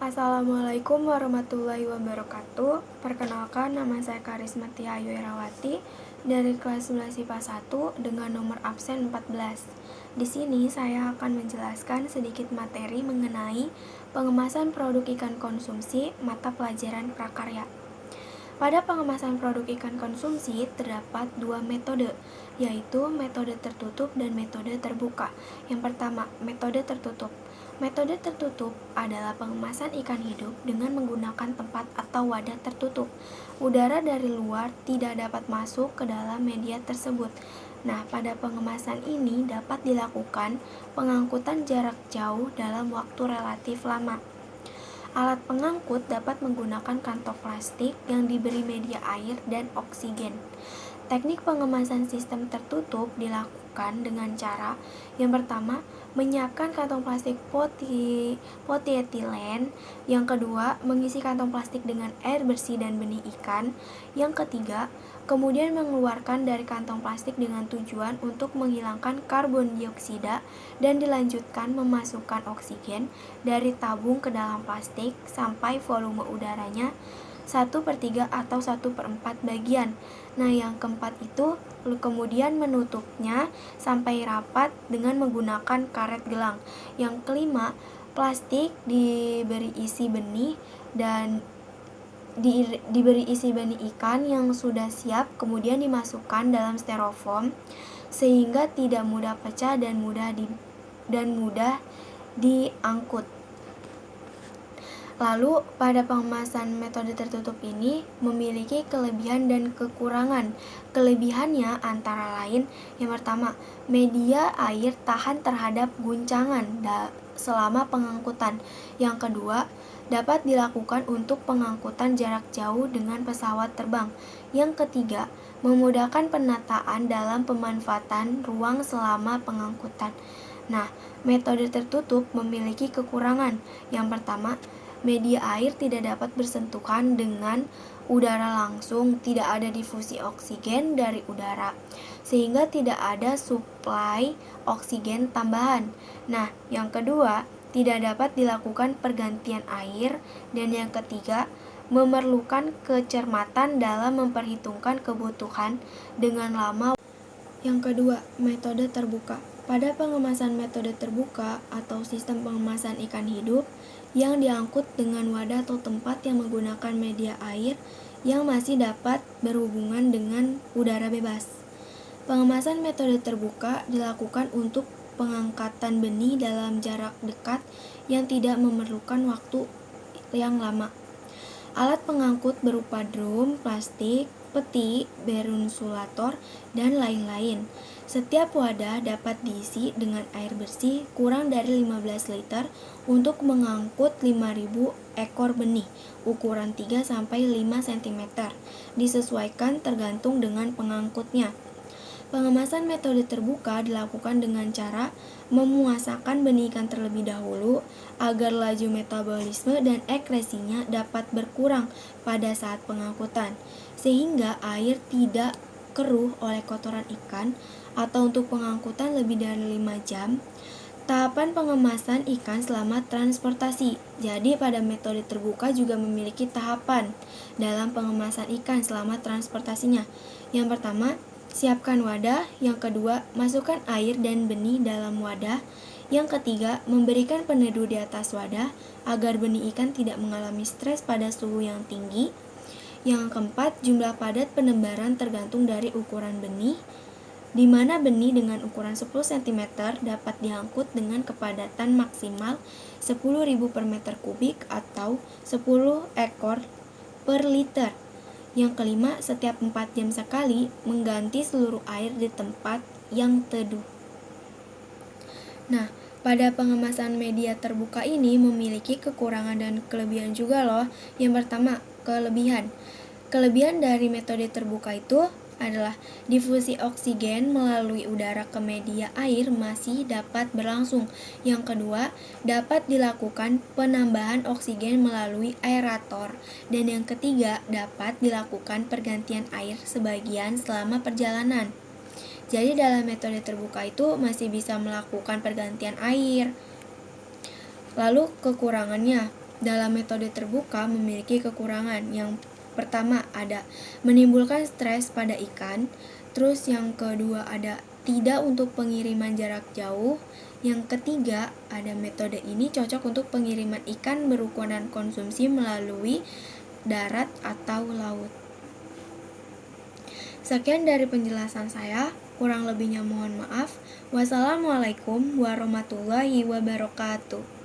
Assalamualaikum warahmatullahi wabarakatuh. Perkenalkan, nama saya Karismati Ayu Erawati dari kelas 11 IPA 1 dengan nomor absen 14. Di sini saya akan menjelaskan sedikit materi mengenai pengemasan produk ikan konsumsi mata pelajaran prakarya. Pada pengemasan produk ikan konsumsi terdapat dua metode, yaitu metode tertutup dan metode terbuka. Yang pertama, metode tertutup. Metode tertutup adalah pengemasan ikan hidup dengan menggunakan tempat atau wadah tertutup. Udara dari luar tidak dapat masuk ke dalam media tersebut. Nah, pada pengemasan ini dapat dilakukan pengangkutan jarak jauh dalam waktu relatif lama. Alat pengangkut dapat menggunakan kantong plastik yang diberi media air dan oksigen. Teknik pengemasan sistem tertutup dilakukan dengan cara yang pertama, menyiapkan kantong plastik polietilen. Yang kedua, mengisi kantong plastik dengan air bersih dan benih ikan. Yang ketiga, kemudian mengeluarkan dari kantong plastik dengan tujuan untuk menghilangkan karbon dioksida dan dilanjutkan memasukkan oksigen dari tabung ke dalam plastik sampai volume udaranya 1/3 atau 1/4 bagian. Nah, yang keempat itu kemudian menutupnya sampai rapat dengan menggunakan karet gelang. Yang kelima, plastik diberi isi benih dan diberi isi benih ikan yang sudah siap, kemudian dimasukkan dalam styrofoam sehingga tidak mudah pecah dan mudah diangkut. Lalu, pada pengemasan metode tertutup ini memiliki kelebihan dan kekurangan. Kelebihannya antara lain, yang pertama, media air tahan terhadap guncangan selama pengangkutan. Yang kedua, dapat dilakukan untuk pengangkutan jarak jauh dengan pesawat terbang. Yang ketiga, memudahkan penataan dalam pemanfaatan ruang selama pengangkutan. Nah, metode tertutup memiliki kekurangan. Yang pertama, media air tidak dapat bersentuhan dengan udara langsung, tidak ada difusi oksigen dari udara, sehingga tidak ada suplai oksigen tambahan. Nah, yang kedua, tidak dapat dilakukan pergantian air. Dan yang ketiga, memerlukan kecermatan dalam memperhitungkan kebutuhan dengan lama. Yang kedua, metode terbuka. Pada pengemasan metode terbuka atau sistem pengemasan ikan hidup yang diangkut dengan wadah atau tempat yang menggunakan media air yang masih dapat berhubungan dengan udara bebas. Pengemasan metode terbuka dilakukan untuk pengangkatan benih dalam jarak dekat yang tidak memerlukan waktu yang lama. Alat pengangkut berupa drum, plastik, peti, berinsulator, dan lain-lain. Setiap wadah dapat diisi dengan air bersih kurang dari 15 liter untuk mengangkut 5.000 ekor benih ukuran 3-5 cm, disesuaikan tergantung dengan pengangkutnya. Pengemasan metode terbuka dilakukan dengan cara memuasakan benih ikan terlebih dahulu agar laju metabolisme dan ekskresinya dapat berkurang pada saat pengangkutan, sehingga air tidak keruh oleh kotoran ikan, atau untuk pengangkutan lebih dari 5 jam. Tahapan pengemasan ikan selama transportasi. Jadi pada metode terbuka juga memiliki tahapan dalam pengemasan ikan selama transportasinya. Yang pertama, siapkan wadah. Yang kedua, masukkan air dan benih dalam wadah. Yang ketiga, memberikan peneduh di atas wadah agar benih ikan tidak mengalami stres pada suhu yang tinggi. Yang keempat, jumlah padat penebaran tergantung dari ukuran benih, di mana benih dengan ukuran 10 cm dapat diangkut dengan kepadatan maksimal 10.000 per meter kubik atau 10 ekor per liter. Yang kelima, setiap 4 jam sekali mengganti seluruh air di tempat yang teduh. Nah, pada pengemasan media terbuka ini memiliki kekurangan dan kelebihan juga loh. Yang pertama, kelebihan. Kelebihan dari metode terbuka itu adalah difusi oksigen melalui udara ke media air masih dapat berlangsung. Yang kedua, dapat dilakukan penambahan oksigen melalui aerator. Dan yang ketiga, dapat dilakukan pergantian air sebagian selama perjalanan. Jadi dalam metode terbuka itu masih bisa melakukan pergantian air. Lalu kekurangannya, dalam metode terbuka memiliki kekurangan. Yang pertama ada menimbulkan stres pada ikan. Terus yang kedua ada tidak untuk pengiriman jarak jauh. Yang ketiga ada metode ini cocok untuk pengiriman ikan berukuran konsumsi melalui darat atau laut. Sekian dari penjelasan saya, kurang lebihnya mohon maaf. Wassalamualaikum warahmatullahi wabarakatuh.